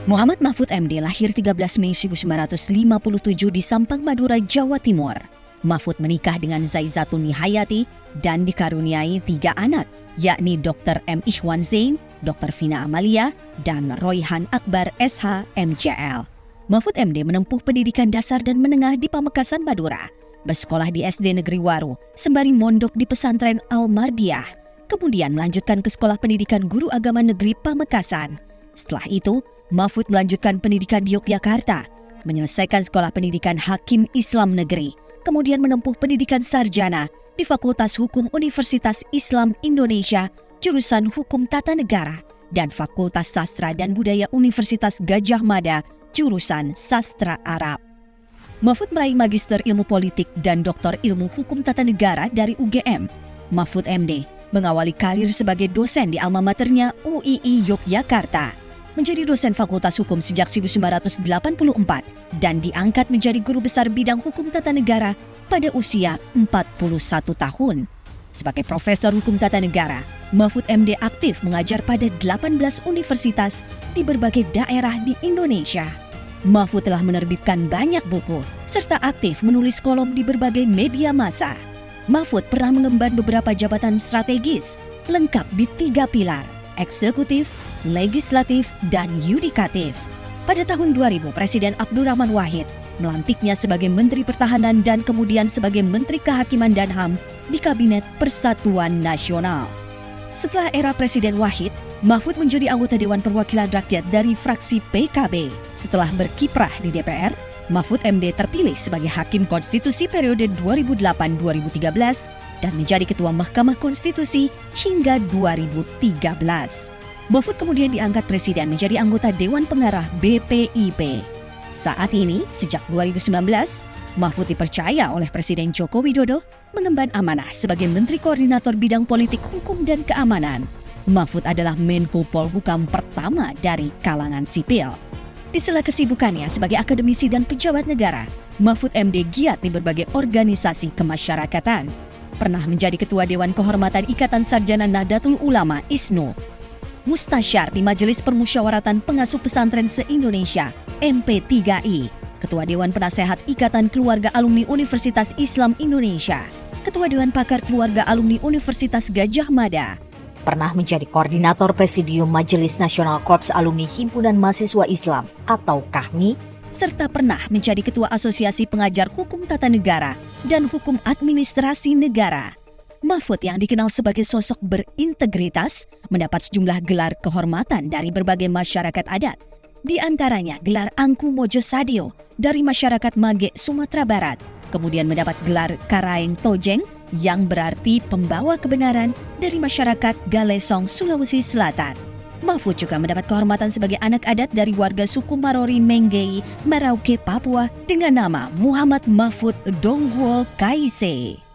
Muhammad Mahfud MD lahir 13 Mei 1957 di Sampang, Madura, Jawa Timur. Mahfud menikah dengan Zaizatuni Hayati dan dikaruniai 3 anak, yakni Dr. M. Ikhwan Zain, Dr. Vina Amalia, dan Royhan Akbar SH MJL. Mahfud MD menempuh pendidikan dasar dan menengah di Pamekasan, Madura. Bersekolah di SD Negeri Waru, sembari mondok di pesantren Al-Mardiyah. Kemudian melanjutkan ke Sekolah Pendidikan Guru Agama Negeri Pamekasan. Setelah itu, Mahfud melanjutkan pendidikan di Yogyakarta, menyelesaikan Sekolah Pendidikan Hakim Islam Negeri, kemudian menempuh pendidikan sarjana di Fakultas Hukum Universitas Islam Indonesia, jurusan Hukum Tata Negara, dan Fakultas Sastra dan Budaya Universitas Gadjah Mada, jurusan Sastra Arab. Mahfud meraih Magister Ilmu Politik dan Doktor Ilmu Hukum Tata Negara dari UGM. Mahfud MD mengawali karir sebagai dosen di alma maternya UII Yogyakarta. Menjadi dosen Fakultas Hukum sejak 1984 dan diangkat menjadi guru besar bidang hukum tata negara pada usia 41 tahun. Sebagai profesor hukum tata negara, Mahfud MD aktif mengajar pada 18 universitas di berbagai daerah di Indonesia. Mahfud telah menerbitkan banyak buku serta aktif menulis kolom di berbagai media massa. Mahfud pernah mengemban beberapa jabatan strategis lengkap di 3 pilar: eksekutif, legislatif, dan yudikatif. Pada tahun 2000, Presiden Abdurrahman Wahid melantiknya sebagai Menteri Pertahanan dan kemudian sebagai Menteri Kehakiman dan HAM di Kabinet Persatuan Nasional. Setelah era Presiden Wahid, Mahfud menjadi anggota Dewan Perwakilan Rakyat dari fraksi PKB. Setelah berkiprah di DPR, Mahfud MD terpilih sebagai Hakim Konstitusi periode 2008-2013 dan menjadi Ketua Mahkamah Konstitusi hingga 2013. Mahfud kemudian diangkat Presiden menjadi anggota Dewan Pengarah BPIP. Saat ini, sejak 2019, Mahfud dipercaya oleh Presiden Joko Widodo mengemban amanah sebagai Menteri Koordinator Bidang Politik Hukum dan Keamanan. Mahfud adalah Menko Polhukam pertama dari kalangan sipil. Di sela kesibukannya sebagai akademisi dan pejabat negara, Mahfud MD giat di berbagai organisasi kemasyarakatan. Pernah menjadi Ketua Dewan Kehormatan Ikatan Sarjana Nahdlatul Ulama (ISNU), Mustasyar di Majelis Permusyawaratan Pengasuh Pesantren se-Indonesia (MP3I), Ketua Dewan Penasehat Ikatan Keluarga Alumni Universitas Islam Indonesia, Ketua Dewan Pakar Keluarga Alumni Universitas Gadjah Mada. Pernah menjadi Koordinator Presidium Majelis Nasional Korps Alumni Himpunan Mahasiswa Islam atau KAHMI, serta pernah menjadi Ketua Asosiasi Pengajar Hukum Tata Negara dan Hukum Administrasi Negara. Mahfud yang dikenal sebagai sosok berintegritas mendapat sejumlah gelar kehormatan dari berbagai masyarakat adat. Di antaranya gelar Angku Mojo Sadio dari masyarakat Mage, Sumatera Barat. Kemudian mendapat gelar Karaeng Tojeng yang berarti pembawa kebenaran dari masyarakat Galesong, Sulawesi Selatan. Mahfud juga mendapat kehormatan sebagai anak adat dari warga suku Marori Menggei, Merauke, Papua dengan nama Muhammad Mahfud Donghuol Kaise.